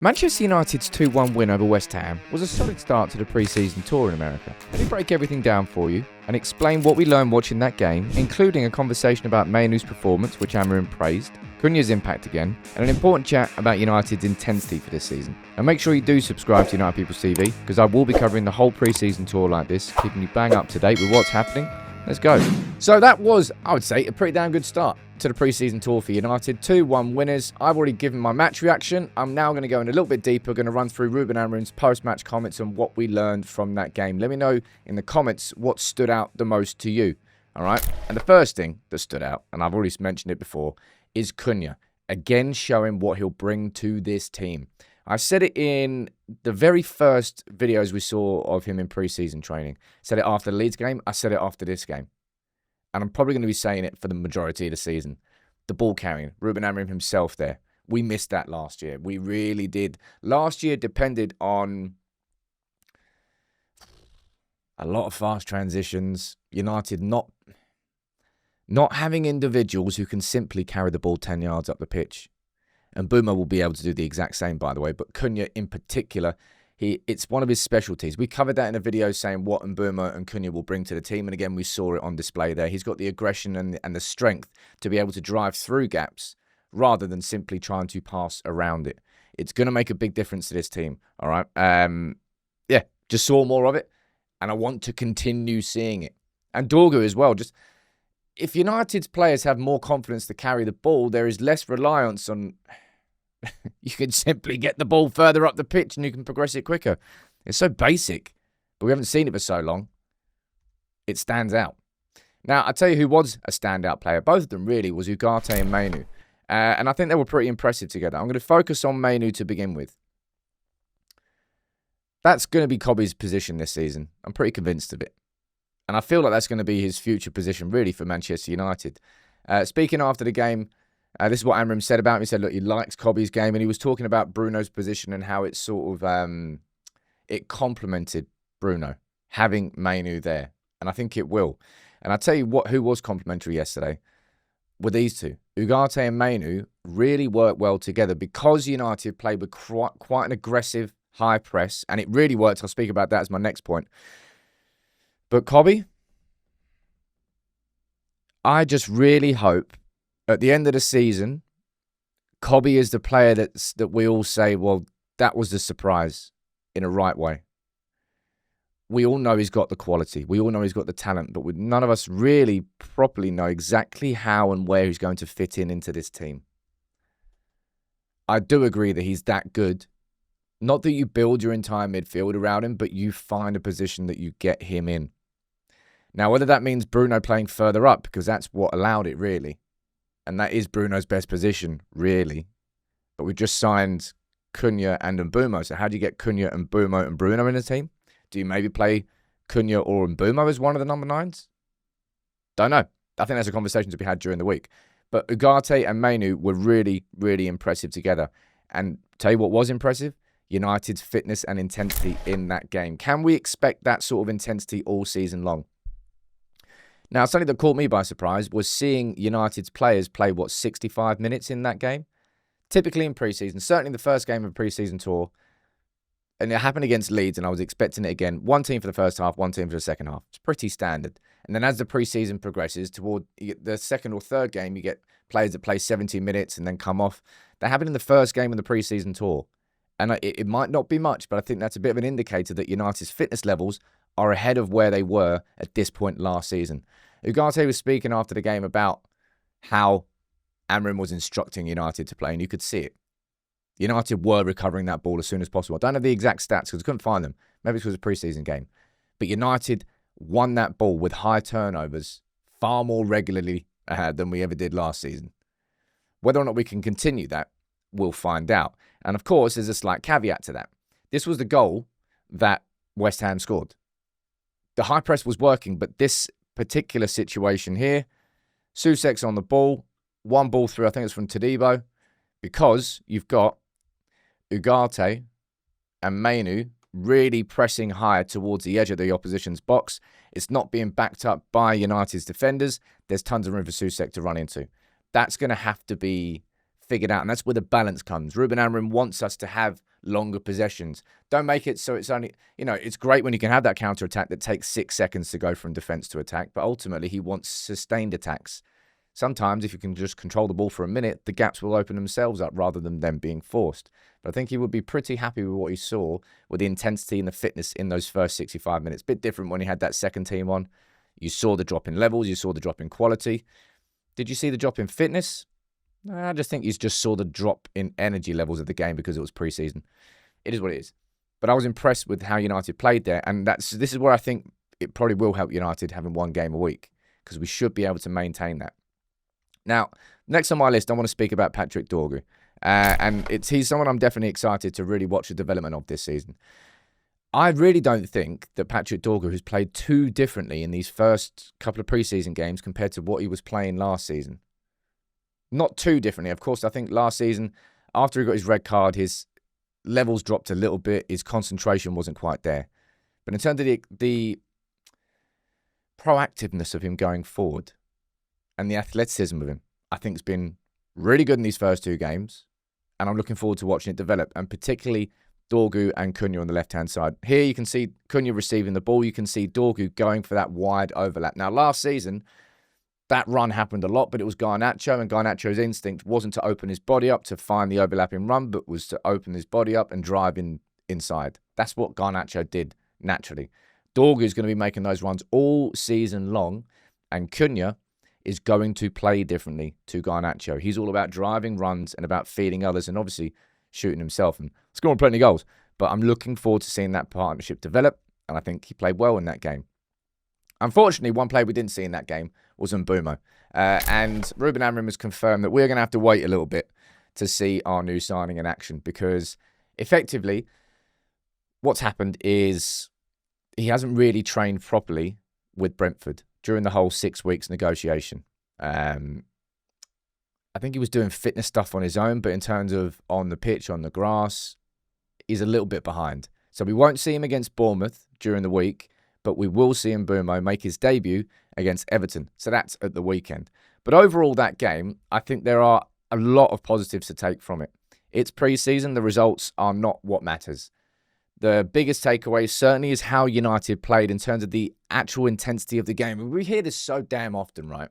Manchester United's 2-1 win over West Ham was a solid start to the pre-season tour in America. Let me break everything down for you and explain what we learned watching that game, including a conversation about Mainoo's performance, which Amorim praised, Cunha's impact again, and an important chat about United's intensity for this season. And make sure you do subscribe to United People's TV, because I will be covering the whole pre-season tour like this, keeping you bang up to date with what's happening. Let's go. So that was, I would say, a pretty damn good start to the pre-season tour for United. 2-1 winners. I've already given my match reaction. I'm now going to go in a little bit deeper. Going to run through Ruben Amorim's post-match comments and what we learned from that game. Let me know in the comments what stood out the most to you. All right? And the first thing that stood out, and I've already mentioned it before, is Cunha. Again, showing what he'll bring to this team. I said it in the very first videos we saw of him in pre-season training. I said it after the Leeds game. I said it after this game. And I'm probably going to be saying it for the majority of the season. The ball carrying, Ruben Amorim himself there. We missed that last year. We really did. Last year depended on a lot of fast transitions. United not having individuals who can simply carry the ball 10 yards up the pitch. And Mbeumo will be able to do the exact same, by the way. But Cunha in particular, it's one of his specialties. We covered that in a video saying what Mbeumo and Cunha will bring to the team. And again, we saw it on display there. He's got the aggression and the strength to be able to drive through gaps rather than simply trying to pass around it. It's going to make a big difference to this team. All right. Yeah, just saw more of it. And I want to continue seeing it. And Dorgu as well. Just if United's players have more confidence to carry the ball, there is less reliance on... You can simply get the ball further up the pitch and you can progress it quicker. It's so basic, but we haven't seen it for so long. It stands out. Now, I'll tell you who was a standout player. Both of them really was Ugarte and Mainoo. And I think they were pretty impressive together. I'm going to focus on Mainoo to begin with. That's going to be Kobbie's position this season. I'm pretty convinced of it. And I feel like that's going to be his future position, really, for Manchester United. Speaking after the game, this is what Amorim said about him. He said, look, he likes Kobbie's game. And he was talking about Bruno's position and how it sort of, it complemented Bruno, having Mainoo there. And I think it will. And I'll tell you who was complimentary yesterday were these two. Ugarte and Mainoo really worked well together because United played with quite an aggressive high press. And it really worked. I'll speak about that as my next point. But Kobbie, I just really hope at the end of the season, Kobbie is the player that we all say, well, that was the surprise in a right way. We all know he's got the quality. We all know he's got the talent, but none of us really properly know exactly how and where he's going to fit into this team. I do agree that he's that good. Not that you build your entire midfield around him, but you find a position that you get him in. Now, whether that means Bruno playing further up, because that's what allowed it, really. And that is Bruno's best position, really. But we just signed Cunha and Mbeumo. So how do you get Cunha and Mbeumo and Bruno in the team? Do you maybe play Cunha or Mbeumo as one of the number 9s? Don't know. I think that's a conversation to be had during the week. But Ugarte and Mainoo were really, really impressive together. And tell you what was impressive? United's fitness and intensity in that game. Can we expect that sort of intensity all season long? Now, something that caught me by surprise was seeing United's players play, 65 minutes in that game? Typically in pre-season, certainly the first game of pre-season tour, and it happened against Leeds, and I was expecting it again. One team for the first half, one team for the second half. It's pretty standard. And then as the pre-season progresses, toward the second or third game, you get players that play 70 minutes and then come off. That happened in the first game of the pre-season tour. And it might not be much, but I think that's a bit of an indicator that United's fitness levels are ahead of where they were at this point last season. Ugarte was speaking after the game about how Amorim was instructing United to play, and you could see it. United were recovering that ball as soon as possible. I don't have the exact stats because I couldn't find them. Maybe it was a preseason game. But United won that ball with high turnovers far more regularly than we ever did last season. Whether or not we can continue that, we'll find out. And of course, there's a slight caveat to that. This was the goal that West Ham scored. The high press was working, but this particular situation here, Soucek's on the ball, one ball through, I think it's from Todibo, because you've got Ugarte and Mainoo really pressing higher towards the edge of the opposition's box. It's not being backed up by United's defenders. There's tons of room for Soucek to run into. That's going to have to be figured out, and that's where the balance comes. Ruben Amorim wants us to have longer possessions. Don't make it so it's only, it's great when you can have that counter-attack that takes 6 seconds to go from defense to attack, but ultimately he wants sustained attacks. Sometimes if you can just control the ball for a minute, the gaps will open themselves up rather than them being forced. But I think he would be pretty happy with what he saw with the intensity and the fitness in those first 65 minutes. Bit different when he had that second team on. You saw the drop in levels, you saw the drop in quality. Did you see the drop in fitness? I just think you just saw the drop in energy levels of the game because it was pre-season. It is what it is. But I was impressed with how United played there, and this is where I think it probably will help United having one game a week, because we should be able to maintain that. Now, next on my list, I want to speak about Patrick Dorgu. And he's someone I'm definitely excited to really watch the development of this season. I really don't think that Patrick Dorgu has played too differently in these first couple of preseason games compared to what he was playing last season. Not too differently. Of course, I think last season, after he got his red card, his levels dropped a little bit. His concentration wasn't quite there. But in terms of the proactiveness of him going forward and the athleticism of him, I think it's been really good in these first two games. And I'm looking forward to watching it develop, and particularly Dorgu and Cunha on the left-hand side. Here you can see Cunha receiving the ball. You can see Dorgu going for that wide overlap. Now, last season, that run happened a lot, but it was Garnacho, and Garnacho's instinct wasn't to open his body up to find the overlapping run, but was to open his body up and drive inside. That's what Garnacho did naturally. Dorgu is going to be making those runs all season long, and Cunha is going to play differently to Garnacho. He's all about driving runs and about feeding others, and obviously shooting himself and scoring plenty of goals. But I'm looking forward to seeing that partnership develop, and I think he played well in that game. Unfortunately, one player we didn't see in that game was Mbeumo. And Ruben Amorim has confirmed that we're going to have to wait a little bit to see our new signing in action, because effectively what's happened is he hasn't really trained properly with Brentford during the whole 6 weeks negotiation. I think he was doing fitness stuff on his own, but in terms of on the pitch, on the grass, he's a little bit behind. So we won't see him against Bournemouth during the week, but we will see Mbeumo make his debut against Everton. So that's at the weekend. But overall, that game, I think there are a lot of positives to take from it. It's pre-season. The results are not what matters. The biggest takeaway certainly is how United played in terms of the actual intensity of the game. And we hear this so damn often, right?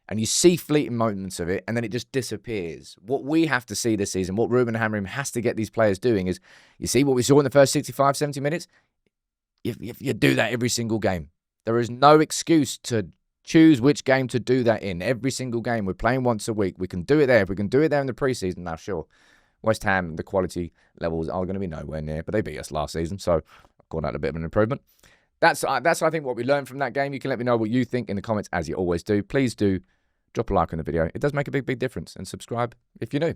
And you see fleeting moments of it, and then it just disappears. What we have to see this season, what Ruben Amorim has to get these players doing is, you see what we saw in the first 65, 70 minutes? You do that every single game. There is no excuse to choose which game to do that in. Every single game, we're playing once a week. We can do it there. If we can do it there in the preseason, now sure. West Ham, the quality levels are going to be nowhere near, but they beat us last season, so I've called that a bit of an improvement. That's I think, what we learned from that game. You can let me know what you think in the comments, as you always do. Please do drop a like on the video. It does make a big, big difference, and subscribe if you're new.